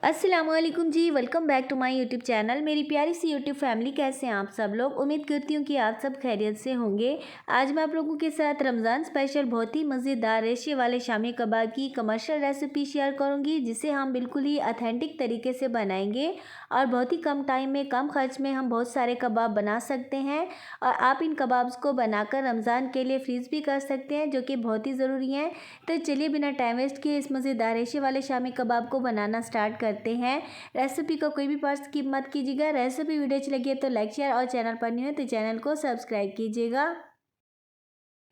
अस्सलामुअलैकुम जी, welcome back to my YouTube channel. मेरी प्यारी सी यूट्यूब फैमिली, कैसे हैं आप सब लोग। उम्मीद करती हूँ कि आप सब खैरियत से होंगे। आज मैं आप लोगों के साथ रमज़ान स्पेशल बहुत ही मज़ेदार रेशे वाले शामी कबाब की कमर्शियल रेसिपी शेयर करूँगी, जिसे हम बिल्कुल ही ऑथेंटिक तरीके से बनाएंगे और बहुत ही कम टाइम में, कम खर्च में हम बहुत सारे कबाब बना सकते हैं। और आप इन कबाब्स को बनाकर रमज़ान के लिए फ्रीज़ भी कर सकते हैं, जो कि बहुत ही ज़रूरी हैं। तो चलिए बिना टाइम वेस्ट किए इस मज़ेदार रेशे वाले शामी कबाब को बनाना स्टार्ट करते हैं। रेसिपी को कोई भी पार्ट स्किप मत कीजिएगा। रेसिपी वीडियो अच्छी लगी है तो लाइक शेयर, और चैनल पर न्यू है तो चैनल को सब्सक्राइब कीजिएगा।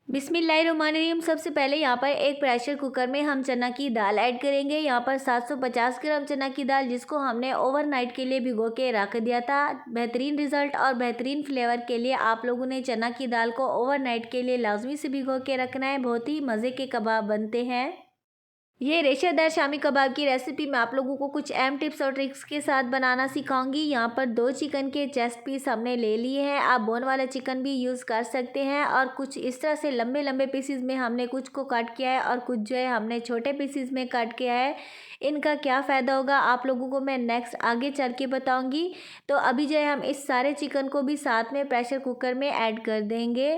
बिस्मिल्लाहिर्रहमानिर्रहीम। सबसे पहले यहाँ पर एक प्रेशर कुकर में हम चना की दाल ऐड करेंगे। यहाँ पर 750 ग्राम चना की दाल, जिसको हमने ओवरनाइट के लिए भिगो के रख दिया था। बेहतरीन रिजल्ट और बेहतरीन फ्लेवर के लिए आप लोगों ने चना की दाल को ओवरनाइट के लिए लाजमी से भिगो के रखना है। बहुत ही मज़े के कबाब बनते हैं। ये रेशेदार शामी कबाब की रेसिपी मैं आप लोगों को कुछ अहम टिप्स और ट्रिक्स के साथ बनाना सिखाऊंगी। यहाँ पर 2 चिकन के चेस्ट पीस हमने ले लिए हैं। आप बोन वाला चिकन भी यूज़ कर सकते हैं। और कुछ इस तरह से लंबे लंबे पीसीज में हमने कुछ को कट किया है और कुछ जो है हमने छोटे पीसीज में कट किया है। इनका क्या फ़ायदा होगा आप लोगों को मैं नेक्स्ट आगे चल के बताऊँगी। तो अभी जो है हम इस सारे चिकन को भी साथ में प्रेशर कुकर में ऐड कर देंगे।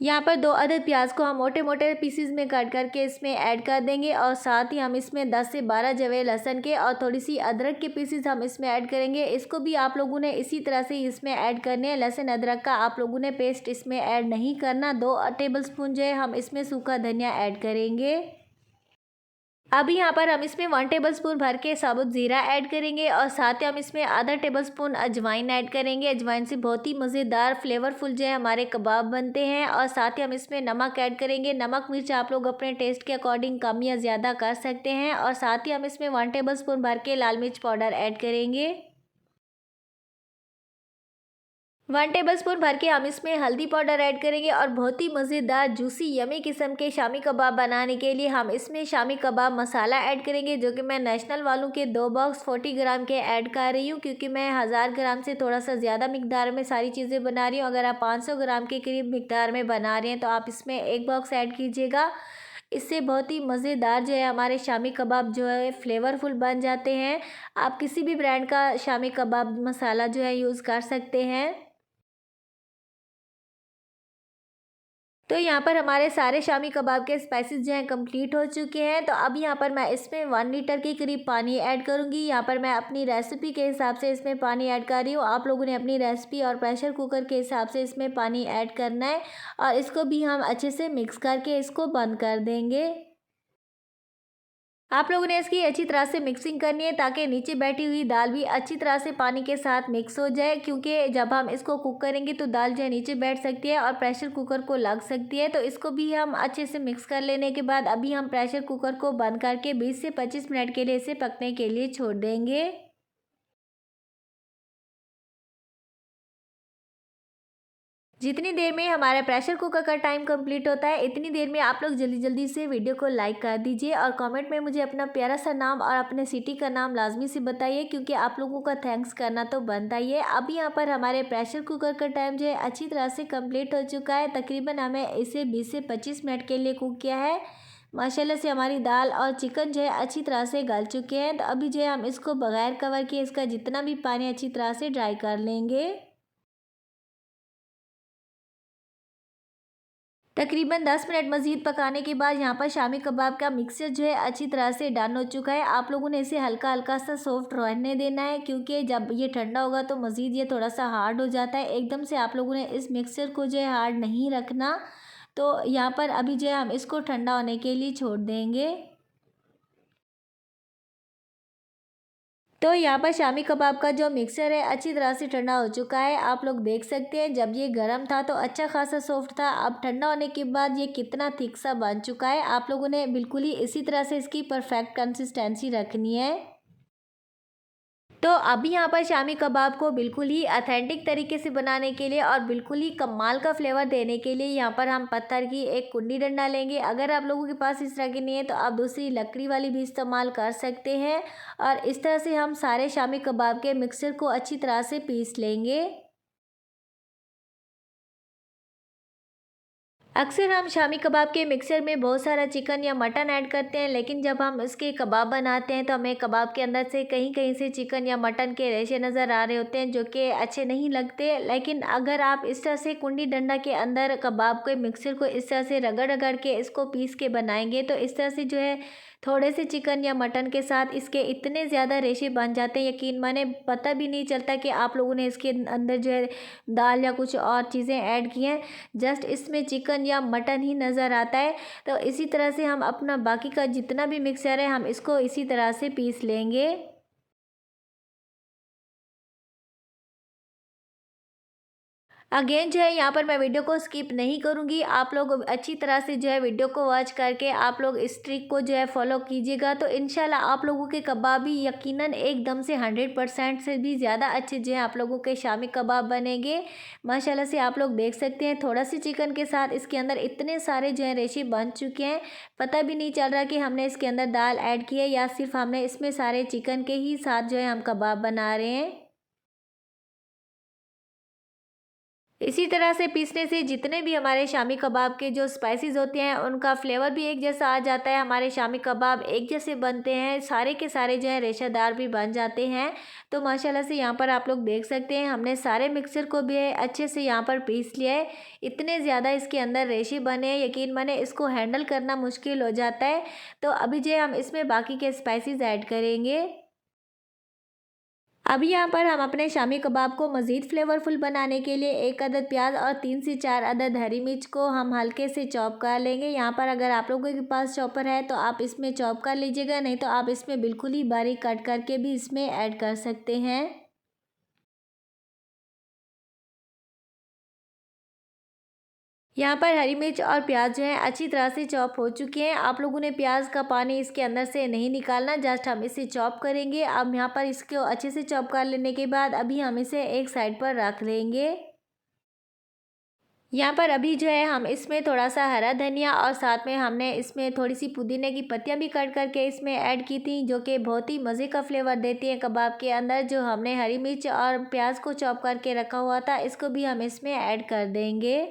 यहाँ पर 2 अदद प्याज को हम मोटे मोटे पीसीज में काट करके इसमें ऐड कर देंगे। और साथ ही हम इसमें 10 से 12 जवे लहसुन के और थोड़ी सी अदरक के पीसीज हम इसमें ऐड करेंगे। इसको भी आप लोगों ने इसी तरह से इसमें ऐड करने हैं। लहसुन अदरक का आप लोगों ने पेस्ट इसमें ऐड नहीं करना। 2 टेबल स्पून जो है हम इसमें सूखा धनिया ऐड करेंगे। अभी यहाँ पर हम इसमें 1 टेबल स्पून भर के साबुत ज़ीरा ऐड करेंगे। और साथ ही हम इसमें आधा टेबल स्पून अजवाइन ऐड करेंगे। अजवाइन से बहुत ही मज़ेदार फ्लेवरफुल जो है हमारे कबाब बनते हैं। और साथ ही हम इसमें नमक ऐड करेंगे। नमक मिर्च आप लोग अपने टेस्ट के अकॉर्डिंग कम या ज़्यादा कर सकते हैं। और साथ ही हम इसमें 1 टेबल स्पून भर के लाल मिर्च पाउडर ऐड करेंगे। 1 टेबलस्पून भर के हम इसमें हल्दी पाउडर ऐड करेंगे। और बहुत ही मज़ेदार जूसी यमी किस्म के शामी कबाब बनाने के लिए हम इसमें शामी कबाब मसाला ऐड करेंगे, जो कि मैं नेशनल वालों के 2 बॉक्स 40 ग्राम के ऐड कर रही हूँ, क्योंकि मैं 1000 ग्राम से थोड़ा सा ज़्यादा मिकदार में सारी चीज़ें बना रही हूँ। अगर आप 500 ग्राम के करीब मिकदार में बना रहे हैं तो आप इसमें 1 बॉक्स ऐड कीजिएगा। इससे बहुत ही मज़ेदार जो है हमारे शामी कबाब जो है फ्लेवरफुल बन जाते हैं। आप किसी भी ब्रांड का शामी कबाब मसाला जो है यूज़ कर सकते हैं। तो यहाँ पर हमारे सारे शामी कबाब के स्पाइसेस जो हैं कंप्लीट हो चुके हैं। तो अब यहाँ पर मैं इसमें 1 लीटर के करीब पानी ऐड करूँगी। यहाँ पर मैं अपनी रेसिपी के हिसाब से इसमें पानी ऐड कर रही हूँ। आप लोगों ने अपनी रेसिपी और प्रेशर कुकर के हिसाब से इसमें पानी ऐड करना है। और इसको भी हम अच्छे से मिक्स करके इसको बंद कर देंगे। आप लोगों ने इसकी अच्छी तरह से मिक्सिंग करनी है, ताकि नीचे बैठी हुई दाल भी अच्छी तरह से पानी के साथ मिक्स हो जाए। क्योंकि जब हम इसको कुक करेंगे तो दाल जो है नीचे बैठ सकती है और प्रेशर कुकर को लग सकती है। तो इसको भी हम अच्छे से मिक्स कर लेने के बाद अभी हम प्रेशर कुकर को बंद करके 20 से 25 मिनट के लिए इसे पकने के लिए छोड़ देंगे। जितनी देर में हमारा प्रेशर कुकर का टाइम कंप्लीट होता है, इतनी देर में आप लोग जल्दी जल्दी से वीडियो को लाइक कर दीजिए। और कमेंट में मुझे अपना प्यारा सा नाम और अपने सिटी का नाम लाजमी से बताइए, क्योंकि आप लोगों का थैंक्स करना तो बनता ही है। अभी यहाँ पर हमारे प्रेशर कुकर का टाइम जो है अच्छी तरह से कंप्लीट हो चुका है। तकरीबन हमें इसे 20 से 25 मिनट के लिए कुक किया है। माशाल्लाह से हमारी दाल और चिकन जो है अच्छी तरह से गल चुके हैं। तो अभी जो है हम इसको बगैर कवर किए इसका जितना भी पानी अच्छी तरह से ड्राई कर लेंगे। तकरीबन 10 मिनट मज़ीद पकाने के बाद यहाँ पर शामी कबाब का मिक्सचर जो है अच्छी तरह से डन हो चुका है। आप लोगों ने इसे हल्का हल्का सा सॉफ्ट रहने देना है, क्योंकि जब ये ठंडा होगा तो मज़ीद ये थोड़ा सा हार्ड हो जाता है। एकदम से आप लोगों ने इस मिक्सचर को जो है हार्ड नहीं रखना। तो यहाँ पर अभी जो है हम इसको ठंडा होने के लिए छोड़ देंगे। तो यहाँ पर शामी कबाब का जो मिक्सचर है अच्छी तरह से ठंडा हो चुका है। आप लोग देख सकते हैं, जब ये गर्म था तो अच्छा खासा सॉफ्ट था। अब ठंडा होने के बाद ये कितना थिक सा बन चुका है। आप लोगों ने बिल्कुल ही इसी तरह से इसकी परफेक्ट कंसिस्टेंसी रखनी है। तो अभी यहाँ पर शामी कबाब को बिल्कुल ही अथेंटिक तरीके से बनाने के लिए और बिल्कुल ही कमाल का फ्लेवर देने के लिए यहाँ पर हम पत्थर की एक कुंडी डंडा लेंगे। अगर आप लोगों के पास इस तरह की नहीं है तो आप दूसरी लकड़ी वाली भी इस्तेमाल कर सकते हैं। और इस तरह से हम सारे शामी कबाब के मिक्सचर को अच्छी तरह से पीस लेंगे। अक्सर हम शामी कबाब के मिक्सर में बहुत सारा चिकन या मटन ऐड करते हैं, लेकिन जब हम इसके कबाब बनाते हैं तो हमें कबाब के अंदर से कहीं कहीं से चिकन या मटन के रेशे नज़र आ रहे होते हैं, जो कि अच्छे नहीं लगते। लेकिन अगर आप इस तरह से कुंडी डंडा के अंदर कबाब के मिक्सर को इस तरह से रगड़ रगड़ के इसको पीस के बनाएंगे तो इस तरह से जो है थोड़े से चिकन या मटन के साथ इसके इतने ज़्यादा रेशे बन जाते हैं, यकीन माने पता भी नहीं चलता कि आप लोगों ने इसके अंदर जो है दाल या कुछ और चीज़ें ऐड की हैं। जस्ट इसमें चिकन या मटन ही नज़र आता है। तो इसी तरह से हम अपना बाकी का जितना भी मिक्सर है हम इसको इसी तरह से पीस लेंगे। अगेन जो है यहाँ पर मैं वीडियो को स्किप नहीं करूँगी, आप लोग अच्छी तरह से जो है वीडियो को वॉच करके आप लोग इस ट्रिक को जो है फॉलो कीजिएगा, तो इंशाल्लाह आप लोगों के कबाब भी यकीनन एकदम से 100% से भी ज़्यादा अच्छे जो है आप लोगों के शामी कबाब बनेंगे। माशाल्लाह से आप लोग देख सकते हैं थोड़ा सी चिकन के साथ इसके अंदर इतने सारे जो है रेशे बन चुके हैं, पता भी नहीं चल रहा कि हमने इसके अंदर दाल ऐड की है या सिर्फ हमने इसमें सारे चिकन के ही साथ जो है हम कबाब बना रहे हैं। इसी तरह से पीसने से जितने भी हमारे शामी कबाब के जो स्पाइसेस होते हैं उनका फ्लेवर भी एक जैसा आ जाता है, हमारे शामी कबाब एक जैसे बनते हैं, सारे के सारे जो है रेशेदार भी बन जाते हैं। तो माशाल्लाह से यहाँ पर आप लोग देख सकते हैं हमने सारे मिक्सर को भी अच्छे से यहाँ पर पीस लिया है। इतने ज़्यादा इसके अंदर रेशे बने हैं, यकीन माने इसको हैंडल करना मुश्किल हो जाता है। तो अभी जो है हम इसमें बाकी के स्पाइसेस ऐड करेंगे। अभी यहाँ पर हम अपने शामी कबाब को मज़ीद फ्लेवरफुल बनाने के लिए 1 अदद प्याज और 3 से 4 अदद हरी मिर्च को हम हल्के से चॉप कर लेंगे। यहाँ पर अगर आप लोगों के पास चॉपर है तो आप इसमें चॉप कर लीजिएगा, नहीं तो आप इसमें बिल्कुल ही बारीक कट करके भी इसमें ऐड कर सकते हैं। यहाँ पर हरी मिर्च और प्याज जो है अच्छी तरह से चॉप हो चुके हैं। आप लोगों ने प्याज का पानी इसके अंदर से नहीं निकालना, जस्ट हम इसे चॉप करेंगे। अब यहाँ पर इसको अच्छे से चॉप कर लेने के बाद अभी हम इसे एक साइड पर रख लेंगे। यहाँ पर अभी जो है हम इसमें थोड़ा सा हरा धनिया और साथ में हमने इसमें थोड़ी सी पुदीने की पत्तियाँ भी कट करके इसमें ऐड की थी, जो कि बहुत ही मज़े का फ्लेवर देती हैं कबाब के अंदर। जो हमने हरी मिर्च और प्याज को चॉप करके रखा हुआ था इसको भी हम इसमें ऐड कर देंगे।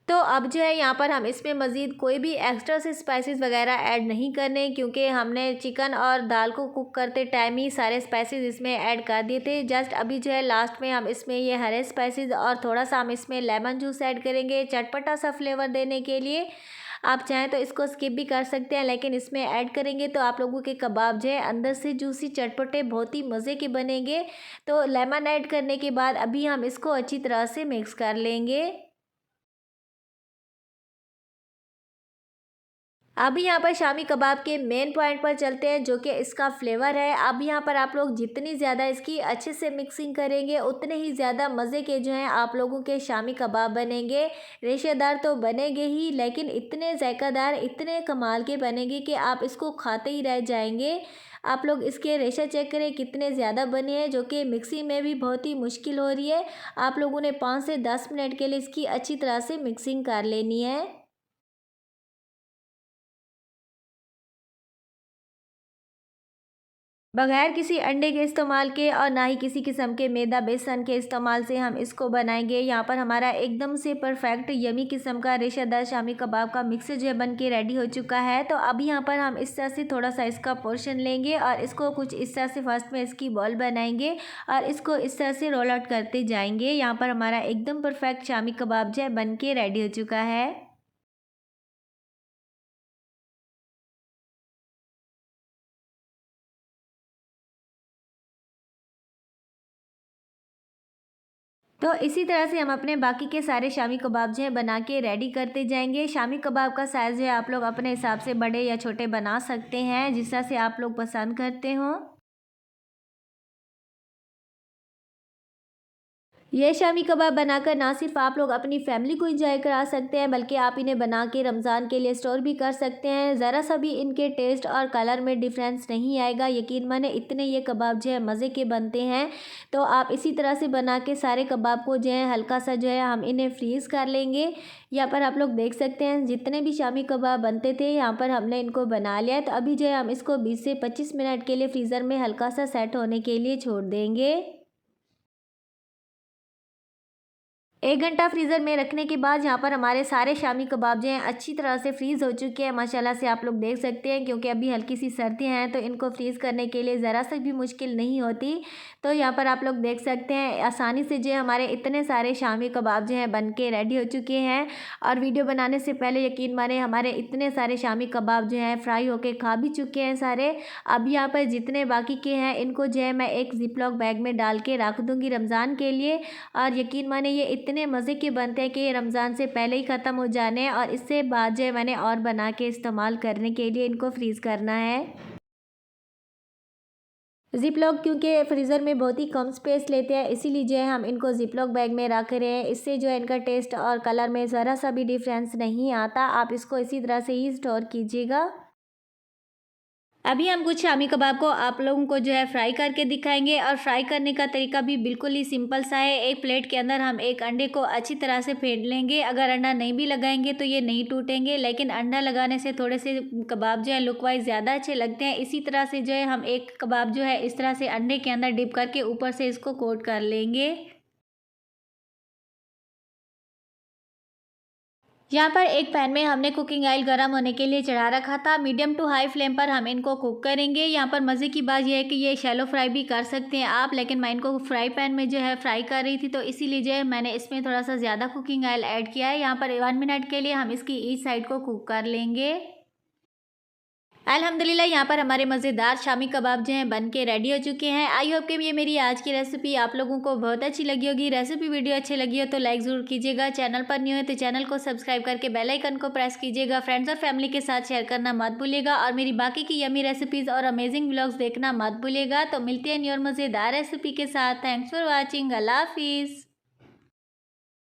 तो अब जो है यहाँ पर हम इसमें मज़ीद कोई भी एक्स्ट्रा से स्पाइसेस वगैरह ऐड नहीं करने, क्योंकि हमने चिकन और दाल को कुक करते टाइम ही सारे स्पाइसेस इसमें ऐड कर दिए थे। जस्ट अभी जो है लास्ट में हम इसमें ये हरे स्पाइसेस और थोड़ा सा हम इसमें लेमन जूस ऐड करेंगे चटपटा सा फ्लेवर देने के लिए। आप चाहें तो इसको स्किप भी कर सकते हैं, लेकिन इसमें ऐड करेंगे तो आप लोगों के कबाब जो है अंदर से जूसी चटपटे बहुत ही मज़े के बनेंगे। तो लेमन ऐड करने के बाद अभी हम इसको अच्छी तरह से मिक्स कर लेंगे। अभी यहाँ पर शामी कबाब के मेन पॉइंट पर चलते हैं, जो कि इसका फ्लेवर है। अब यहाँ पर आप लोग जितनी ज़्यादा इसकी अच्छे से मिक्सिंग करेंगे उतने ही ज़्यादा मज़े के जो हैं आप लोगों के शामी कबाब बनेंगे। रेशेदार तो बनेंगे ही, लेकिन इतने ज़ायकादार इतने कमाल के बनेंगे कि आप इसको खाते ही रह जाएंगे। आप लोग इसके रेशा चेक करें कितने ज़्यादा बने हैं, जो कि मिक्सी में भी बहुत ही मुश्किल हो रही है। आप लोगों ने 5 से 10 मिनट के लिए इसकी अच्छी तरह से मिक्सिंग कर लेनी है। बगैर किसी अंडे के इस्तेमाल के और ना ही किसी किस्म के मैदा बेसन के इस्तेमाल से हम इसको बनाएंगे। यहाँ पर हमारा एकदम से परफेक्ट यमी किस्म का रेशेदार शामी कबाब का मिक्सर जो है बन के रेडी हो चुका है। तो अभी यहाँ पर हम इस तरह से थोड़ा सा इसका पोर्शन लेंगे और इसको कुछ इस तरह से फर्स्ट में इसकी बॉल बनाएंगे और इसको इस तरह से रोल आउट करते जाएंगे। यहाँ पर हमारा एकदम परफेक्ट शामी कबाब जो है बन के रेडी हो चुका है। तो इसी तरह से हम अपने बाकी के सारे शामी कबाब जो है बना के रेडी करते जाएंगे। शामी कबाब का साइज़ जो है आप लोग अपने हिसाब से बड़े या छोटे बना सकते हैं, जिस तरह से आप लोग पसंद करते हो। ये शामी कबाब बनाकर ना सिर्फ आप लोग अपनी फैमिली को एंजॉय करा सकते हैं, बल्कि आप इन्हें बना के रमज़ान के लिए स्टोर भी कर सकते हैं। ज़रा सा भी इनके टेस्ट और कलर में डिफरेंस नहीं आएगा, यकीन माने इतने ये कबाब जो है मज़े के बनते हैं। तो आप इसी तरह से बना के सारे कबाब को जो है हल्का सा जो है हम इन्हें फ्रीज़ कर लेंगे। यहाँ पर आप लोग देख सकते हैं जितने भी शामी कबाब बनते थे यहाँ पर हमने इनको बना लिया है। तो अभी जो है हम इसको 20 से 25 मिनट के लिए फ्रीज़र में हल्का सा सेट होने के लिए छोड़ देंगे। 1 घंटा फ्रीज़र में रखने के बाद यहाँ पर हमारे सारे शामी कबाब जो हैं अच्छी तरह से फ्रीज़ हो चुके हैं माशाल्लाह से, आप लोग देख सकते हैं। क्योंकि अभी हल्की सी सर्दियाँ हैं तो इनको फ्रीज़ करने के लिए ज़रा सा भी मुश्किल नहीं होती। तो यहाँ पर आप लोग देख सकते हैं आसानी से जो है हमारे इतने सारे शामी कबाब जो हैं बन के रेडी हो चुके हैं। और वीडियो बनाने से पहले यकीन माने हमारे इतने सारे शामी कबाब जो हैं फ्राई होके खा भी चुके हैं सारे। अब यहाँ पर जितने बाकी के हैं इनको जो है मैं एक ज़िप-लॉक बैग में डाल के रख दूँगी रमज़ान के लिए। और यकीन माने ये इतने मज़े के बनते हैं कि ये रमज़ान से पहले ही ख़त्म हो जाने हैं और इससे बाद जो है मैंने और बना के इस्तेमाल करने के लिए इनको फ्रीज़ करना है। ज़िप-लॉक क्योंकि फ्रीज़र में बहुत ही कम स्पेस लेते हैं, इसीलिए जो है हम इनको ज़िप-लॉक बैग में रख रहे हैं। इससे जो है इनका टेस्ट और कलर में ज़रा सा भी डिफरेंस नहीं आता। आप इसको इसी तरह से ही स्टोर कीजिएगा। अभी हम कुछ शामी कबाब को आप लोगों को जो है फ्राई करके दिखाएंगे। और फ्राई करने का तरीका भी बिल्कुल ही सिंपल सा है। एक प्लेट के अंदर हम एक अंडे को अच्छी तरह से फेंट लेंगे। अगर अंडा नहीं भी लगाएंगे तो ये नहीं टूटेंगे, लेकिन अंडा लगाने से थोड़े से कबाब जो है लुक वाइज ज़्यादा अच्छे लगते हैं। इसी तरह से जो है हम एक कबाब जो है इस तरह से अंडे के अंदर डिप करके ऊपर से इसको कोट कर लेंगे। यहाँ पर एक पैन में हमने कुकिंग ऑयल गर्म होने के लिए चढ़ा रखा था। मीडियम टू हाई फ्लेम पर हम इनको कुक करेंगे। यहाँ पर मज़े की बात यह है कि ये शैलो फ्राई भी कर सकते हैं आप, लेकिन मैं इनको फ्राई पैन में जो है फ्राई कर रही थी तो इसीलिए जो है मैंने इसमें थोड़ा सा ज़्यादा कुकिंग ऑयल ऐड किया है। यहाँ पर 1 मिनट के लिए हम इसकी ईच साइड को कुक कर लेंगे। अल्हम्दुलिल्लाह यहाँ पर हमारे मज़ेदार शामी कबाब जो हैं बन के रेडी हो चुके हैं। आई होप कि ये मेरी आज की रेसिपी आप लोगों को बहुत अच्छी लगी होगी। रेसिपी वीडियो अच्छी लगी हो तो लाइक ज़रूर कीजिएगा। चैनल पर न्यू है तो चैनल को सब्सक्राइब करके बेल आइकन को प्रेस कीजिएगा। फ्रेंड्स और फैमिली के साथ शेयर करना मत भूलिएगा और मेरी बाकी की यमी रेसिपीज़ और अमेजिंग व्लॉग्स देखना मत भूलिएगा। तो मिलते हैं न्यू और मज़ेदार रेसिपी के साथ। Thanks for watching. अल्लाह हाफिज़।